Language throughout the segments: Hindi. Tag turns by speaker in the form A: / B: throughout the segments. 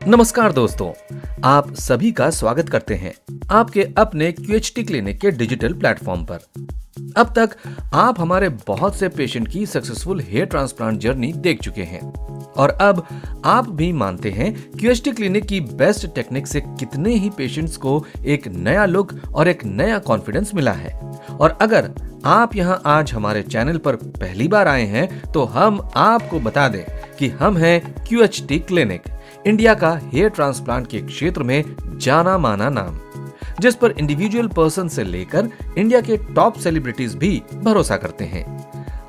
A: नमस्कार दोस्तों, आप सभी का स्वागत करते हैं आपके अपने QHT क्लिनिक के डिजिटल प्लेटफॉर्म पर। अब तक आप हमारे बहुत से पेशेंट की सक्सेसफुल हेयर ट्रांसप्लांट जर्नी देख चुके हैं और अब आप भी मानते हैं QHT क्लिनिक की बेस्ट टेक्निक से कितने ही पेशेंट्स को एक नया लुक और एक नया कॉन्फिडेंस मिला है। और अगर आप यहां आज हमारे चैनल पर पहली बार आए हैं तो हम आपको बता दें कि हम हैं QHT क्लिनिक, इंडिया का हेयर ट्रांसप्लांट के क्षेत्र में जाना माना नाम, जिस पर इंडिविजुअल पर्सन से लेकर इंडिया के टॉप सेलिब्रिटीज भी भरोसा करते हैं।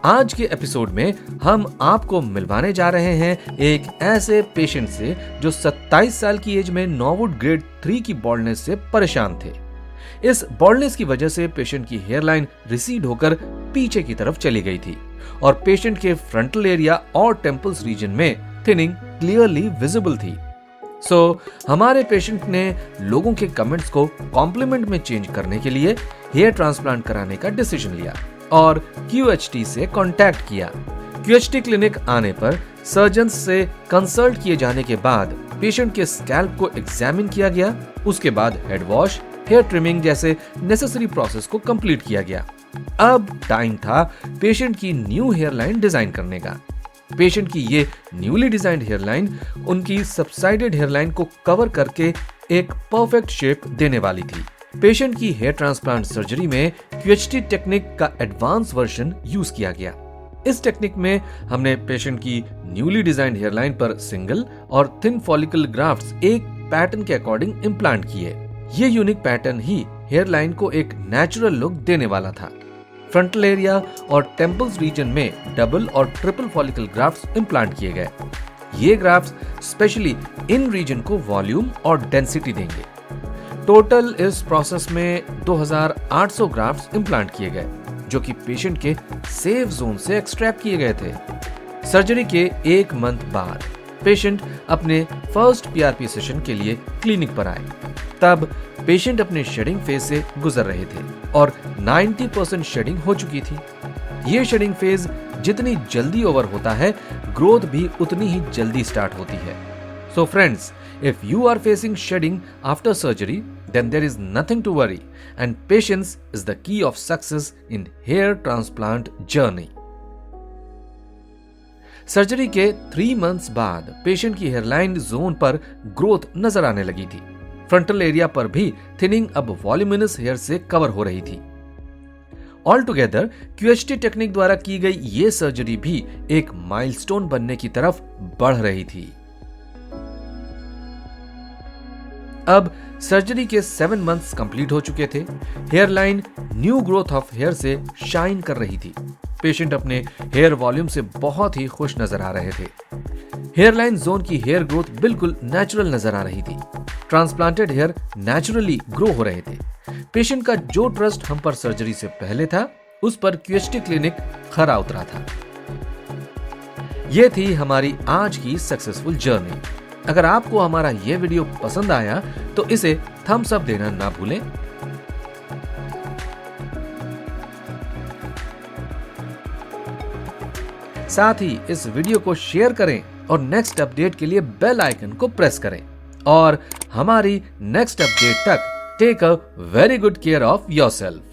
A: आज के एपिसोड में हम आपको मिलवाने जा रहे हैं एक ऐसे पेशेंट से जो 27 साल की एज में नॉर्वुड ग्रेड 3 की बॉल्डनेस से परेशान थे। इस बॉल्डनेस की वजह से पेशेंट की हेयरलाइन रिसीड होकर पीछे की तरफ चली गई थी और पेशेंट के फ्रंटल एरिया और टेम्पल्स रीजन में थिनिंग क्लियरली विजिबल थी। हमारे पेशेंट ने लोगों के कमेंट्स को कॉम्प्लीमेंट में चेंज करने के लिए हेयर ट्रांसप्लांट कराने का डिसीजन लिया और QHT से कांटेक्ट किया। QHT क्लिनिक आने पर सर्जन से कंसल्ट किए जाने के बाद पेशेंट के स्कैल्प को एग्जामिन किया गया। उसके बाद हेड वॉश, हेयर ट्रिमिंग जैसे नेसेसरी प्रोसेस को कंप्लीट किया गया। अब टाइम था पेशेंट की न्यू हेयरलाइन डिजाइन करने का। पेशेंट की ये न्यूली डिजाइंड हेयरलाइन उनकी सबसाइडेड हेयरलाइन को कवर करके एक परफेक्ट शेप देने वाली थी। पेशेंट की हेयर ट्रांसप्लांट सर्जरी में QHT टेक्निक का एडवांस वर्जन यूज किया गया। इस टेक्निक में हमने पेशेंट की न्यूली डिजाइंड हेयरलाइन पर सिंगल और थिन फॉलिकल ग्राफ्ट्स एक पैटर्न के अकॉर्डिंग इम्प्लांट किए। ये यूनिक पैटर्न ही हेयरलाइन को एक नेचुरल लुक देने वाला था। फ्रंटल एरिया और टेम्पल्स रीजन में डबल और ट्रिपल फॉलिकल ग्राफ्ट्स इम्प्लांट किए गए। ये ग्राफ्ट्स स्पेशली इन रीजन को वॉल्यूम और डेंसिटी देंगे। टोटल इस प्रोसेस में 2800 ग्राफ्ट्स इम्प्लांट किए गए जो कि पेशेंट के सेफ जोन से एक्सट्रैक्ट किए गए थे। सर्जरी के 1 मंथ बाद पेशेंट अपने फर्स्ट PRP सेशन के लिए क्लिनिक पर आए। तब पेशेंट अपने शेडिंग फेज से गुजर रहे थे और 90% शेडिंग हो चुकी थी। ये शेडिंग फेज जितनी जल्दी ओवर होता है, ग्रोथ भी उतनी ही जल्दी स्टार्ट होती है। So friends, if you are facing shedding after surgery, then there is nothing to worry and patience is the key of success in hair transplant journey. Surgery के 3 मंथ्स बाद पेशेंट की हेयरलाइन जोन पर ग्रोथ नजर आने लगी थी। फ्रंटल एरिया पर भी थिनिंग अब वॉल्यूमिनस हेयर से कवर हो रही थी। ऑल टुगेदर QHT टेक्निक द्वारा की गई ये सर्जरी भी एक माइलस्टोन बनने की तरफ बढ़ रही थी। अब सर्जरी के 7 मंथ्स कंप्लीट हो चुके थे। Hairline new growth of hair से शाइन कर रही थी। पेशेंट अपने हेयर वॉल्यूम से बहुत ही खुश नजर आ रहे थे। हेयरलाइन जोन की हेयर ग्रोथ बिल्कुल नेचुरल नजर आ रही थी। ट्रांसप्लांटेड हेयर नेचुरली ग्रो हो रहे थे। पेशेंट का जो ट्रस्ट हम पर सर्जरी से पहले था, उस पर QHT क्लिनिक खरा उतरा था। यह थी हमारी आज की सक्सेसफुल जर्नी। अगर आपको हमारा यह वीडियो पसंद आया तो इसे थम्स अप देना ना भूलें। साथ ही इस वीडियो को शेयर करें और नेक्स्ट अपडेट के लिए बेल आइकन को प्रेस करें। और हमारी नेक्स्ट अपडेट तक take a very good care of yourself.